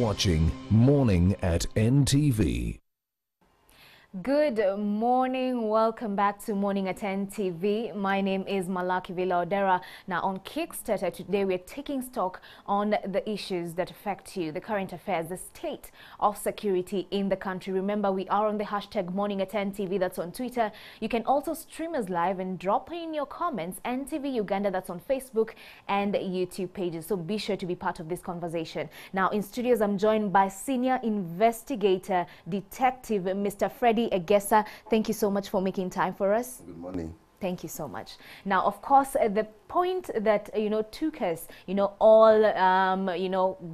watching Morning at NTV. Good morning. Welcome back to Morning at NTV. My name is Malaki Villa-Odera. Now on Kickstarter today, we're taking stock on the issues that affect you, the current affairs, the state of security in the country. Remember, we are on the hashtag Morning at NTV. That's on Twitter. You can also stream us live and drop in your comments. NTV Uganda, that's on Facebook and YouTube pages. So be sure to be part of this conversation. Now in studios, I'm joined by Senior Investigator Detective Mr. Freddie Egesa. Thank you so much for making time for us. Good morning. Thank you so much. Now, of course, the point that, took us, all,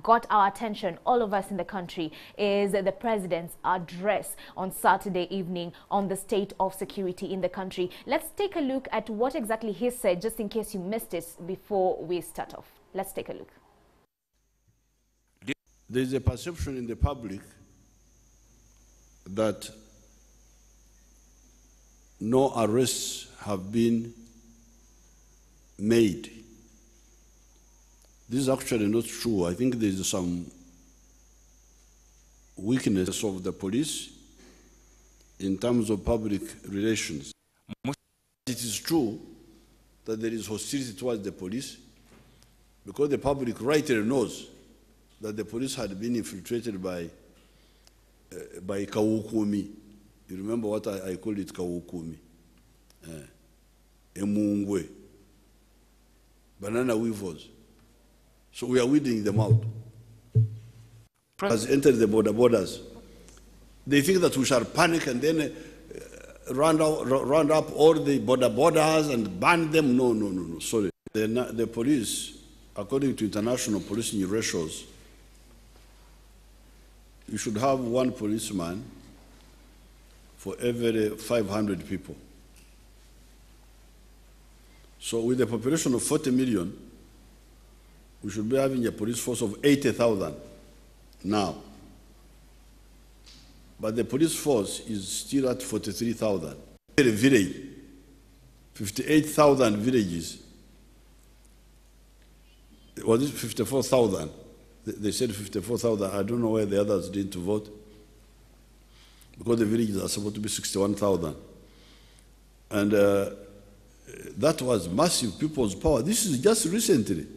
got our attention, all of us in the country, is the president's address on Saturday evening on the state of security in the country. Let's take a look at what exactly he said, just in case you missed it before we start off. Let's take a look. There is a perception in the public that no arrests have been made. This is actually not true. I think there is some weakness of the police in terms of public relations. It is true that there is hostility towards the police because the public rightly knows that the police had been infiltrated by Kawukumi. You remember what I called it, Kawukumi? Emungwe. Banana weavers. So we are weeding them out. Has entered the borders. They think that we shall panic and then round up all the borders and ban them. No. Sorry. The police, according to international policing ratios, you should have one policeman for every 500 people. So with a population of 40 million, we should be having a police force of 80,000 now. But the police force is still at 43,000. Every village, 58,000 villages. Was it 54,000? They said 54,000. I don't know why the others didn't vote. Because the villages are supposed to be 61,000. And that was massive people's power. This is just recently.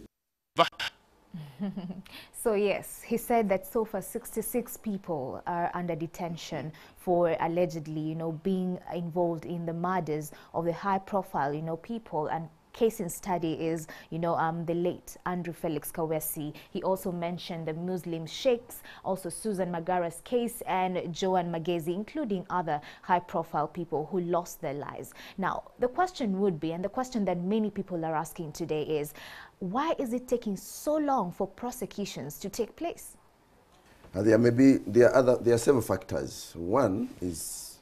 So yes, he said that so far 66 people are under detention for allegedly, being involved in the murders of the high-profile, people. And case in study is, the late Andrew Felix Kawesi. He also mentioned the Muslim sheikhs, also Susan Magara's case, and Joan Magezi, including other high-profile people who lost their lives. Now, the question would be, and the question that many people are asking today is, why is it taking so long for prosecutions to take place? There are several factors. One is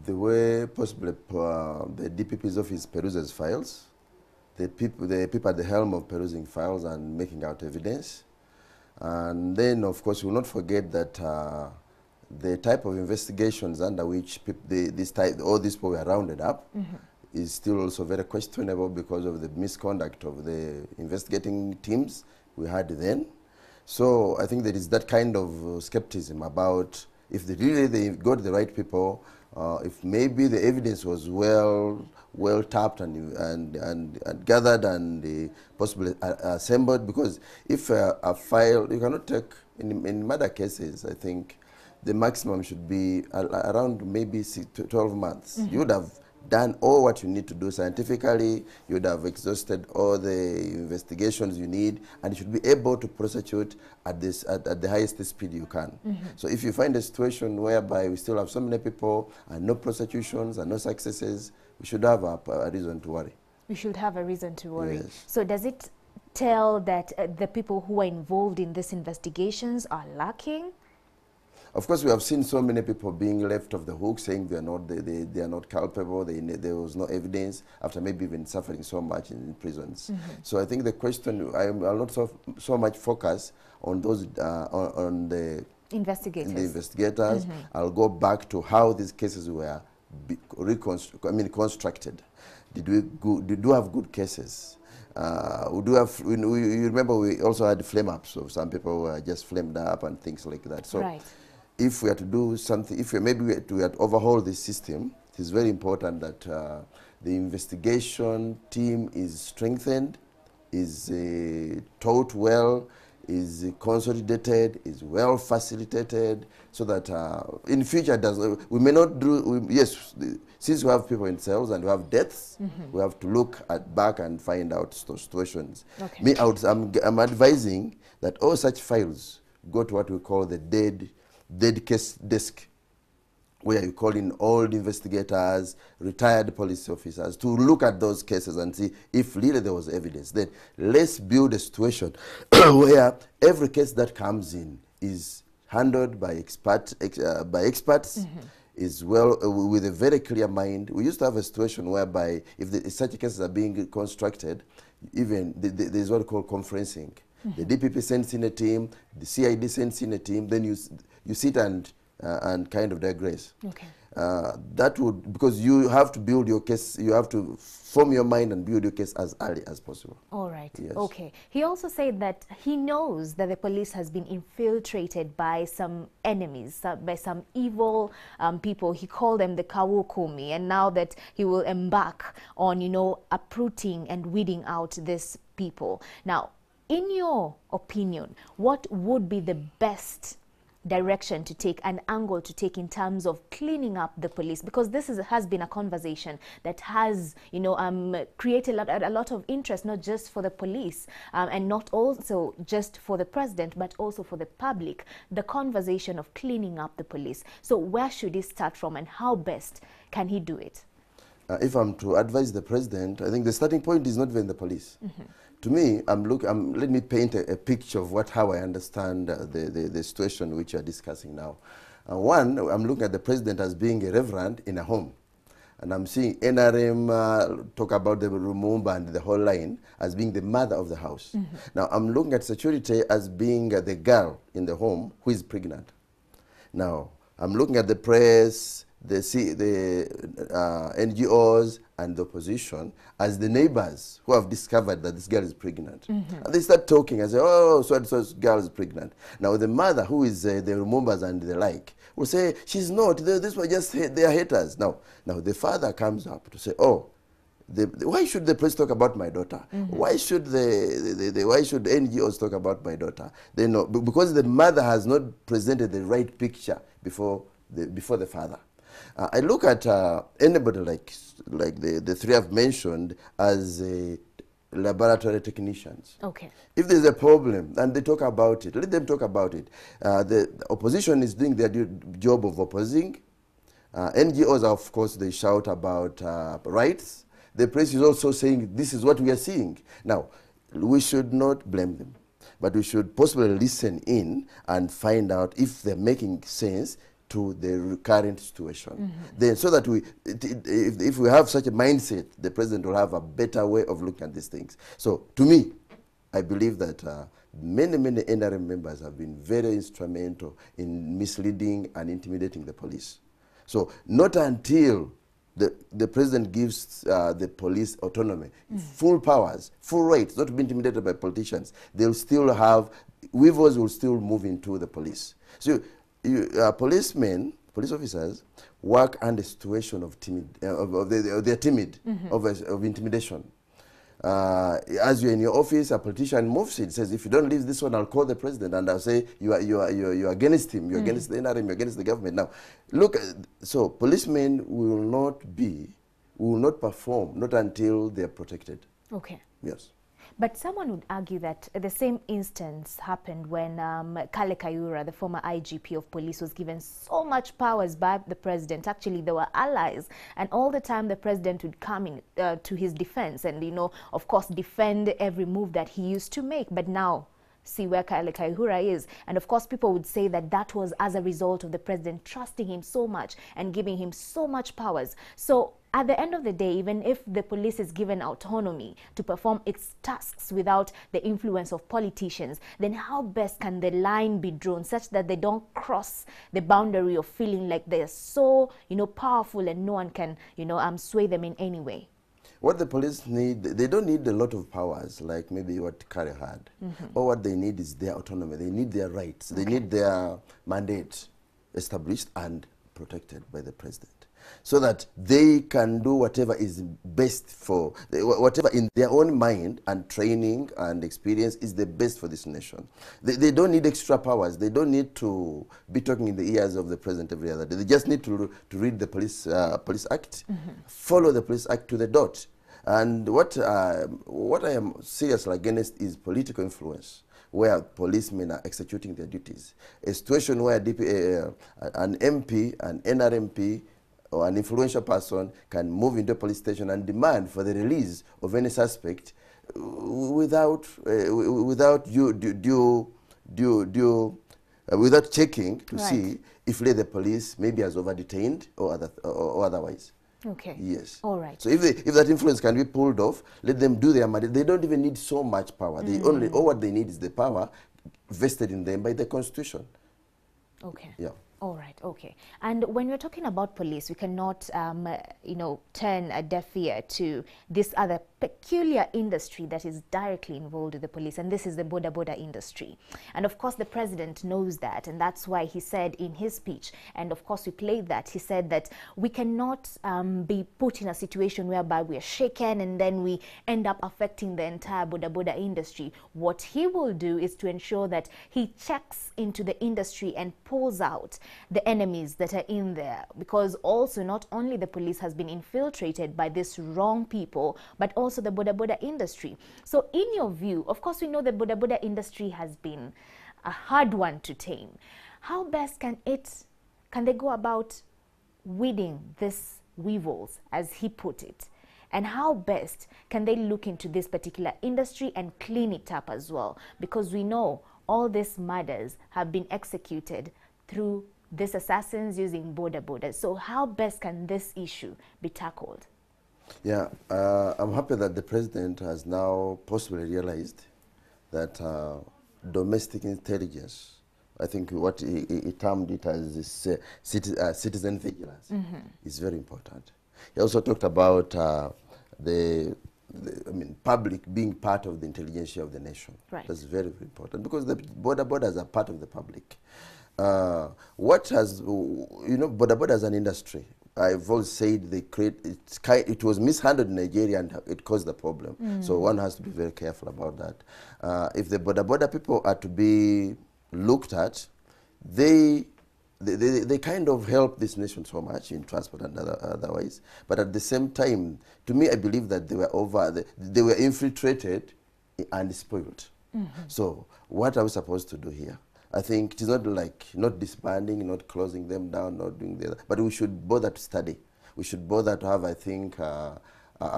the way possibly the DPP's office peruses files. The people at the helm of perusing files and making out evidence. And then, of course, we will not forget that the type of investigations under which all these people were rounded up is still also very questionable because of the misconduct of the investigating teams we had then. So I think there is that kind of skepticism about if they got the right people, if maybe the evidence was well tapped and gathered and possibly assembled, because if a file, you cannot take, in murder cases, I think the maximum should be around maybe 6 to 12 months. You would have done all what you need to do scientifically, you would have exhausted all the investigations you need, and you should be able to prosecute at the highest speed you can. So if you find a situation whereby we still have so many people and no prosecutions and no successes, we should have a reason to worry. We should have a reason to worry. Yes. So does it tell that the people who are involved in these investigations are lacking? Of course, we have seen so many people being left off the hook, saying they are not culpable, there was no evidence, after maybe even suffering so much in prisons. So I think the question, I'll not so much focus on those, on the investigators. I'll go back to how these cases were constructed. Did we have good cases? You remember we also had flame ups, so some people were just flamed up and things like that. So Right. if we are to do something, if we maybe we are to overhaul this system, it is very important that the investigation team is strengthened, is taught well, is consolidated, is well facilitated, so that in future we may not do. Yes, since we have people in cells and we have deaths, we have to look back and find out situations. Okay. Me, I'm advising that all such files go to what we call the dead case desk, where you call in old investigators, retired police officers to look at those cases and see if really there was evidence. Then let's build a situation where every case that comes in is handled by experts, is well with a very clear mind. We used to have a situation whereby if such cases are being constructed, even there's what we call conferencing. The DPP sends in a team, the CID sends in a team, then you sit and kind of digress. Okay. That would, because you have to build your case, you have to form your mind and build your case as early as possible. All right. Yes. Okay. He also said that he knows that the police has been infiltrated by some enemies, by some evil people. He called them the Kawukumi, and now that he will embark on, uprooting and weeding out these people. Now, in your opinion, what would be the best direction to take, an angle to take in terms of cleaning up the police? Because this has been a conversation that has created a lot of interest, not just for the police and not also just for the president, but also for the public, the conversation of cleaning up the police. So where should he start from, and how best can he do it? If I'm to advise the president, I think the starting point is not even the police. To me, let me paint a picture of how I understand the situation which you are discussing now. One, I'm looking at the president as being a reverend in a home. And I'm seeing NRM talk about the Lumumba and the whole line as being the mother of the house. Now, I'm looking at security as being the girl in the home who is pregnant. Now, I'm looking at the press, the NGOs and the opposition as the neighbors who have discovered that this girl is pregnant. And they start talking and say, oh, so girl is pregnant. Now the mother, who is the Lumumbas and the like, will say, she's not, this was just, they are haters. Now the father comes up to say, oh, why should the press talk about my daughter? Why should why should NGOs talk about my daughter? They know, because the mother has not presented the right picture before the father. I look at anybody like the three I've mentioned as laboratory technicians. Okay. If there's a problem and they talk about it, let them talk about it. The opposition is doing their job of opposing. NGOs, of course, they shout about rights. The press is also saying this is what we are seeing. Now, we should not blame them, but we should possibly listen in and find out if they're making sense to the current situation. Then, so that if we have such a mindset, the president will have a better way of looking at these things. So, to me, I believe that many NRM members have been very instrumental in misleading and intimidating the police. So, not until the president gives the police autonomy, full powers, full rights, not to be intimidated by politicians, they'll still have, weavers will still move into the police. So, police officers work under a situation of they're timid, of intimidation. As you're in your office, a politician moves in, says, if you don't leave this one, I'll call the president and I'll say you are against him, you're against the NRM, you're against the government. Now, look, so policemen will not perform, not until they're protected. Okay. Yes. But someone would argue that the same instance happened when Kale Kayihura, the former IGP of police, was given so much powers by the president. Actually, they were allies, and all the time the president would come in to his defense and, of course, defend every move that he used to make. But now, see where Kale Kayihura is. And of course, people would say that that was as a result of the president trusting him so much and giving him so much powers. So at the end of the day, even if the police is given autonomy to perform its tasks without the influence of politicians, then how best can the line be drawn such that they don't cross the boundary of feeling like they're so, powerful and no one can, sway them in any way? What the police need, they don't need a lot of powers like maybe what Kare had. Or what they need is their autonomy. They need their rights. They need their mandate established and protected by the president, so that they can do whatever is best for, whatever in their own mind and training and experience is the best for this nation. They don't need extra powers. They don't need to be talking in the ears of the president every other day. They just need to read the police act, follow the police act to the dot. And what I am seriously against is political influence, where policemen are executing their duties. A situation where an MP, an NRMP, or an influential person can move into a police station and demand for the release of any suspect without checking to see if the police maybe has over-detained or otherwise. Okay. Yes. All right. So if that influence can be pulled off, let them do their mandate. They don't even need so much power. They all what they need is the power vested in them by the Constitution. Okay. Yeah. All right, okay. And when we're talking about police, we cannot, turn a deaf ear to this other peculiar industry that is directly involved with the police, and this is the boda boda industry. And of course, the president knows that, and that's why he said in his speech, and of course we played that, he said that we cannot be put in a situation whereby we are shaken and then we end up affecting the entire boda boda industry. What he will do is to ensure that he checks into the industry and pulls out the enemies that are in there, because also not only the police has been infiltrated by these wrong people, but also the boda boda industry. So in your view, of course we know the boda boda industry has been a hard one to tame. How best can they go about weeding these weevils, as he put it? And how best can they look into this particular industry and clean it up as well? Because we know all these murders have been executed through these assassins using boda boda. So how best can this issue be tackled? Yeah, I'm happy that the president has now possibly realized that domestic intelligence, I think what he termed it as citizen vigilance, is very important. He also talked about public being part of the intelligentsia of the nation. Right. That's very, very important, because the boda bodas are part of the public. Boda boda as an industry, I've always said it was mishandled in Nigeria and it caused the problem. So one has to be very careful about that. If the boda boda people are to be looked at, they kind of help this nation so much in transport and otherwise. But at the same time, to me, I believe that they were infiltrated and spoiled. So what are we supposed to do here? I think it is not like not disbanding, not closing them down, not doing the other, but we should bother to study. We should bother to have, I think, a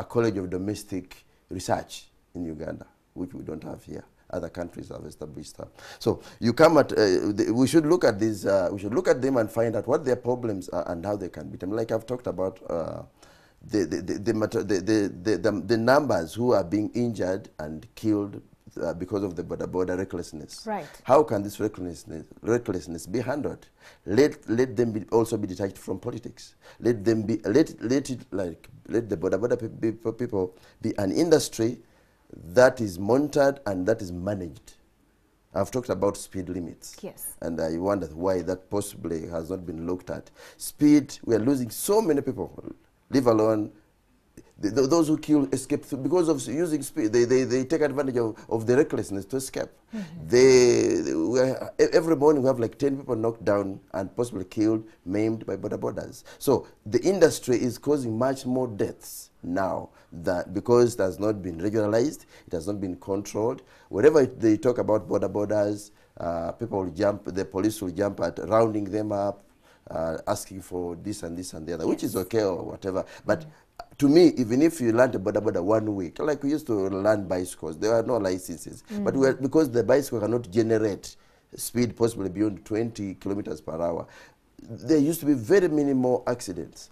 college of domestic research in Uganda, which we don't have here. Other countries have established that. So you come at, we should look at these, we should look at them and find out what their problems are and how they can beat them. Like I've talked about the numbers who are being injured and killed because of the boda boda recklessness. Right. How can this recklessness be handled? Let them also be detached from politics. Let them be let the boda boda people be an industry that is monitored and that is managed. I've talked about speed limits. Yes. And I wonder why that possibly has not been looked at. Speed, we are losing so many people, leave alone those who kill escape because of using speed. They take advantage of the recklessness to escape. Every morning we have like 10 people knocked down and possibly killed, maimed by boda bodas. So the industry is causing much more deaths now because it has not been regularized, it has not been controlled. Wherever they talk about boda bodas, people will jump, the police will jump at rounding them up, asking for this and this and the other, which is okay or whatever. But to me, even if you learned a boda boda 1 week, like we used to learn bicycles, there are no licenses. But because the bicycle cannot generate speed possibly beyond 20 kilometers per hour, there used to be very minimal accidents.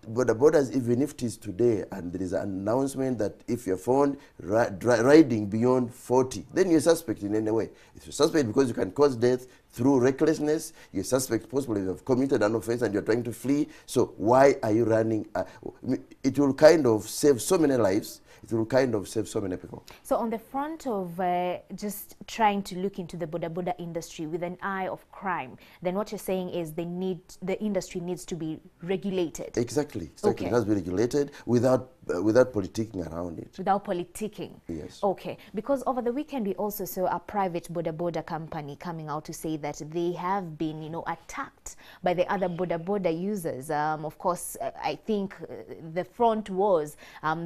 border borders, even if it is today, and there is an announcement that if you're found riding beyond 40, then you're suspect in any way. If you're suspect because you can cause death through recklessness, you're suspect possibly you have committed an offense and you're trying to flee. So why are you running? It will kind of save so many lives. It will kind of save so many people. So on the front of just trying to look into the border industry with an eye of crime, then what you're saying is the industry needs to be regulated. Exactly. Okay. It has to be regulated without politicking around it. Without politicking? Yes. Okay. Because over the weekend we also saw a private border company coming out to say that they have been, attacked by the other border users. Of course, I think the front was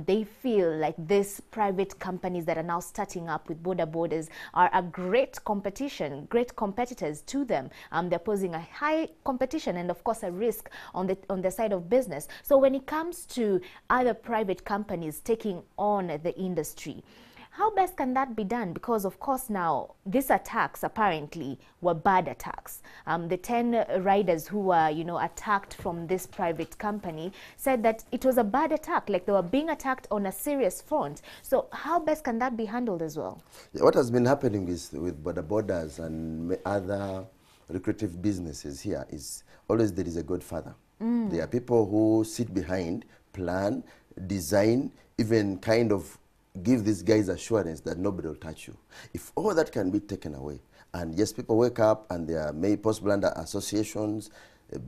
they feel like these private companies that are now starting up with borders are a great competitors to them. They're posing a high competition and of course a risk on the side of business. So when it comes to other private companies taking on the industry, how best can that be done? Because of course now these attacks apparently were bad attacks. The 10 riders who were attacked from this private company said that it was a bad attack, like they were being attacked on a serious front. So how best can that be handled as well? Yeah, what has been happening is with borders and other lucrative businesses here is always there is a godfather. There are people who sit behind, plan, design, even kind of give these guys assurance that nobody will touch you. If all that can be taken away, and yes, people wake up and they are maybe possible under associations,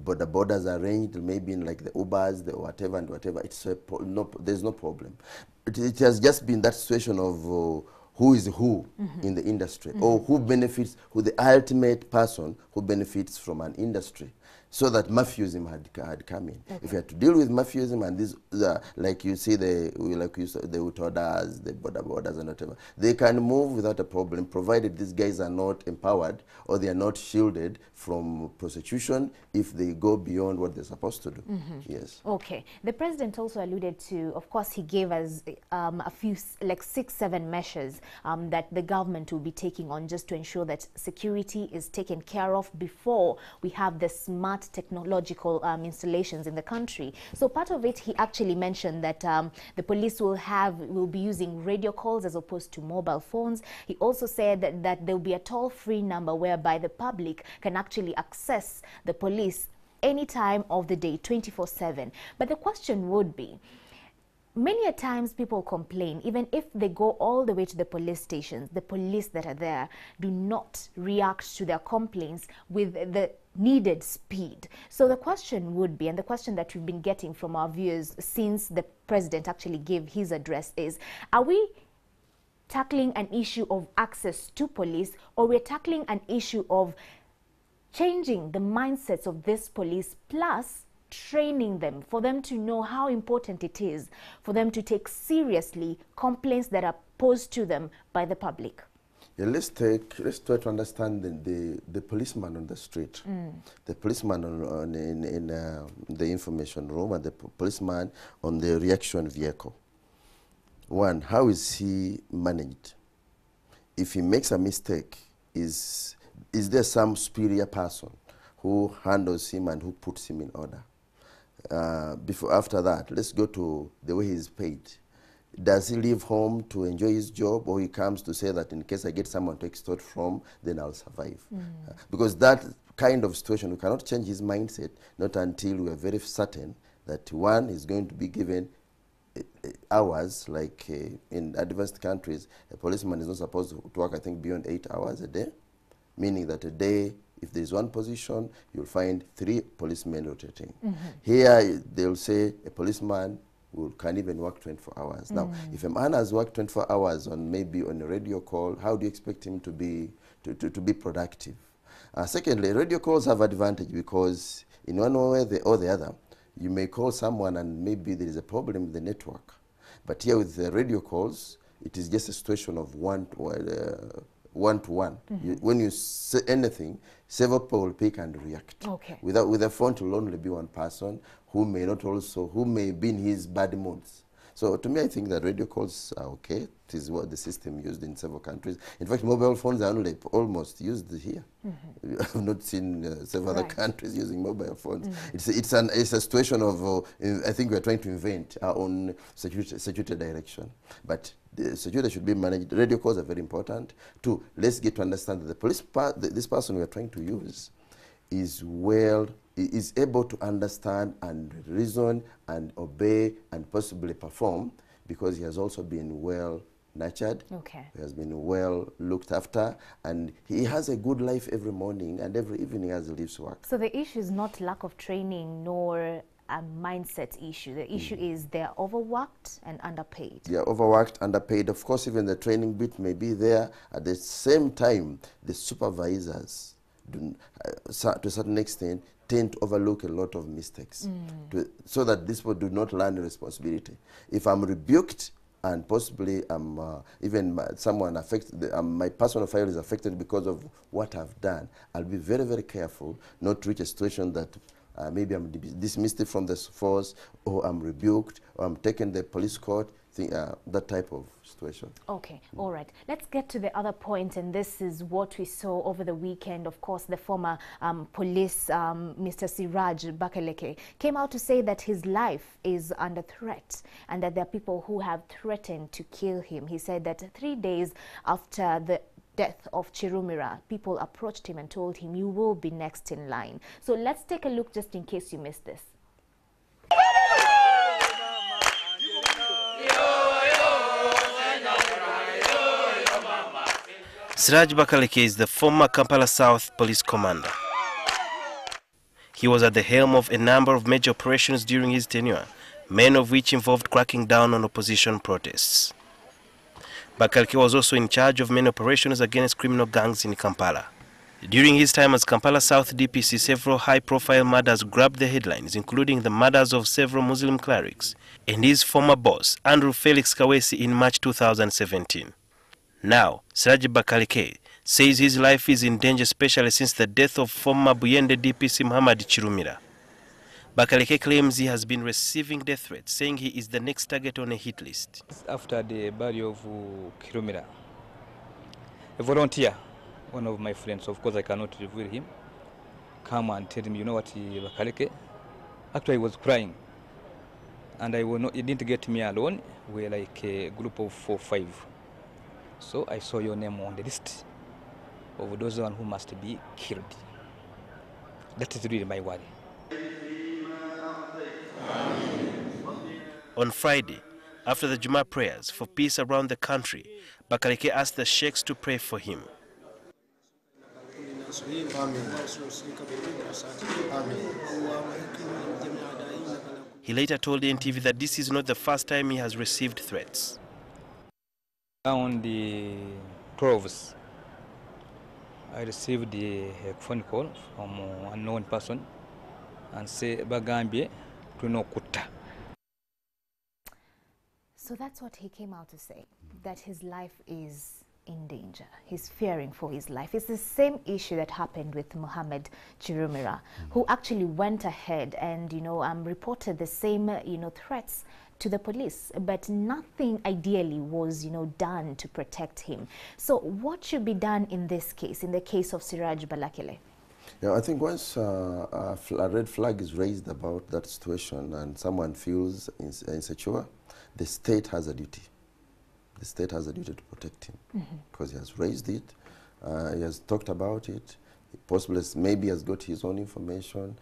borders arranged, maybe in like the Ubers, the whatever and whatever, there's no problem. It has just been that situation of who is who in the industry, or who benefits, who the ultimate person who benefits from an industry. So that mafiaism had come in. Okay. If you had to deal with mafiaism and these, like you see the Utodas, the borders and whatever, they can move without a problem, provided these guys are not empowered or they are not shielded from prosecution if they go beyond what they're supposed to do. Yes. Okay. The president also alluded to, of course, he gave us a few, like 6-7 measures that the government will be taking on just to ensure that security is taken care of before we have the smart technological installations in the country. So part of it, he actually mentioned that the police will be using radio calls as opposed to mobile phones. He also said that there will be a toll-free number whereby the public can actually access the police any time of the day, 24/7. But the question would be, many a times people complain, even if they go all the way to the police stations, the police that are there do not react to their complaints with the needed speed. So the question would be, and the question that we've been getting from our viewers since the president actually gave his address is, are we tackling an issue of access to police, or we're tackling an issue of changing the mindsets of this police, plus training them for them to know how important it is for them to take seriously complaints that are posed to them by the public? Yeah, let's try to understand the policeman on the street, the policeman in the information room, and the policeman on the reaction vehicle. One, how is he managed? If he makes a mistake, is there some superior person who handles him and who puts him in order? After that, let's go to the way he's paid. Does he leave home to enjoy his job, or he comes to say that in case I get someone to extort from, then I'll survive? Because that kind of situation, we cannot change his mindset, not until we are very certain that one is going to be given hours, like in advanced countries, a policeman is not supposed to work, I think, beyond 8 hours a day, meaning that a day, if there's one position, you'll find 3 policemen rotating. Here, they'll say a policeman can even work 24 hours. Now, if a man has worked 24 hours maybe on a radio call, how do you expect him to be productive? Secondly, radio calls have advantage because in one way or the other, you may call someone and maybe there is a problem with the network. But here with the radio calls, it is just a situation of one-to-one. When you say anything, several people will pick and react. Okay. With a phone, it will only be one person who may be in his bad moods. So to me, I think that radio calls are okay. It is what the system used in several countries. In fact, mobile phones are only almost used here. I've not seen several other countries using mobile phones. It's a situation of, I think we're trying to invent our own security direction. But the security should be managed. Radio calls are very important. Two, let's get to understand that the police this person we are trying to use is able to understand and reason and obey and possibly perform, because he has also been well nurtured. Okay. He has been well looked after, and he has a good life every morning and every evening as he leaves work. So the issue is not lack of training nor a mindset issue. The issue is they're overworked and underpaid. They are overworked, underpaid. Of course, even the training bit may be there. At the same time, the supervisors, to a certain extent, tend to overlook a lot of mistakes so that these people do not learn responsibility. If I'm rebuked and possibly someone affected, my personal file is affected because of what I've done, I'll be very, very careful not to reach a situation that maybe I'm dismissed from the force, or I'm rebuked, or I'm taken to the police court, that type of situation. Okay, all right. Let's get to the other point, and this is what we saw over the weekend. Of course, the former police, Mr. Siraj Bakaleke, came out to say that his life is under threat and that there are people who have threatened to kill him. He said that 3 days after the death of Chirumira, people approached him and told him, you will be next in line. So let's take a look just in case you missed this. Siraj Bakaleke is the former Kampala South police commander. He was at the helm of a number of major operations during his tenure, many of which involved cracking down on opposition protests. Bakaleke was also in charge of many operations against criminal gangs in Kampala. During his time as Kampala South DPC, several high-profile murders grabbed the headlines, including the murders of several Muslim clerics and his former boss, Andrew Felix Kawesi, in March 2017. Now, Siraj Bakaleke says his life is in danger, especially since the death of former Buyende DPC Muhammad Chirumira. Bakaleke claims he has been receiving death threats, saying he is the next target on a hit list. After the burial of Chirumira, a volunteer, one of my friends, of course I cannot reveal him, come and tell me, you know what, Bakaleke? Actually, I was crying. And he didn't get me alone. We're like a group of 4 or 5. So I saw your name on the list of those who must be killed. That is really my worry. On Friday, after the Juma prayers for peace around the country, Bakaleke asked the sheikhs to pray for him. He later told NTV that this is not the first time he has received threats. On the 12th, I received a phone call from an unknown person and say Bagambie to no Kutta. So that's what he came out to say, that his life is in danger. He's fearing for his life. It's the same issue that happened with Muhammad Chirumira, who actually went ahead and, reported the same, threats to the police, but nothing ideally was, done to protect him. So what should be done in this case, in the case of Siraj Bakaleke? Yeah, I think once a red flag is raised about that situation and someone feels insecure, the state has a duty. The state has a duty to protect him because he has raised it, he has talked about it, possibly maybe has got his own information.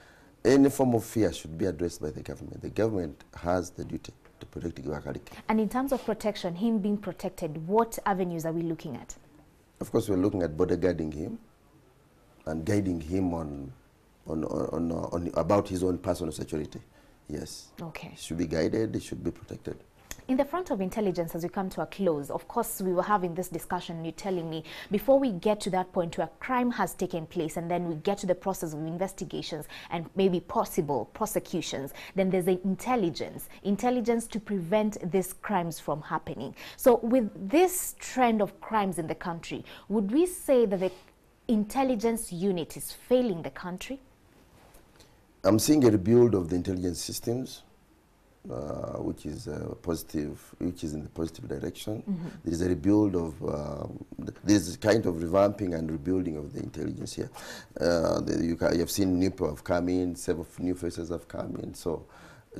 Any form of fear should be addressed by the government. The government has the duty to protect Bakaleke. And in terms of protection, him being protected, what avenues are we looking at? Of course, we're looking at bodyguarding him and guiding him on about his own personal security. Yes. Okay. He should be guided, he should be protected. In the front of intelligence, as we come to a close, of course, we were having this discussion, you're telling me, before we get to that point where crime has taken place and then we get to the process of investigations and maybe possible prosecutions, then there's the intelligence to prevent these crimes from happening. So with this trend of crimes in the country, would we say that the intelligence unit is failing the country? I'm seeing a rebuild of the intelligence systems. which is positive, which is in the positive direction. There is a rebuild of, there is a kind of revamping and rebuilding of the intelligence here. You have seen new people have come in, several new faces have come in. So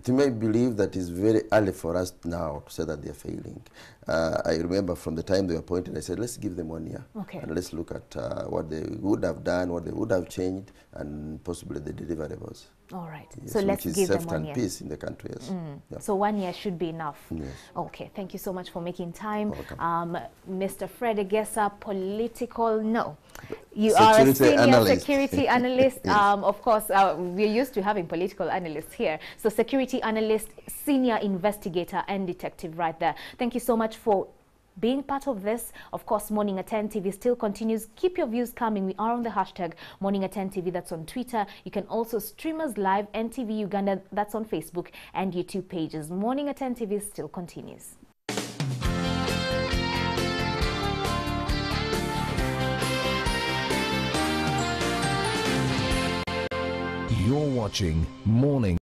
to me, I believe that it's very early for us now to say that they're failing. I remember from the time they were appointed, I said, let's give them 1 year. Okay. And let's look at what they would have done, what they would have changed, and possibly the deliverables. All right. Yes, So let's which give is them safety 1 and year. peace in the country, yes. Yeah. So 1 year should be enough. Yes. Okay. Thank you so much for making time. Welcome. Mr. Fred Egesa, political, no. You are a Security senior analyst. security analyst. Yes. Of course, we're used to having political analysts here. So security analyst, senior investigator, and detective right there. Thank you so much for being part of this. Of course, Morning at 10 TV still continues. Keep your views coming. We are on the hashtag Morning at 10 TV. That's on Twitter. You can also stream us live, NTV Uganda. That's on Facebook and YouTube pages. Morning at 10 TV still continues. You're watching Morning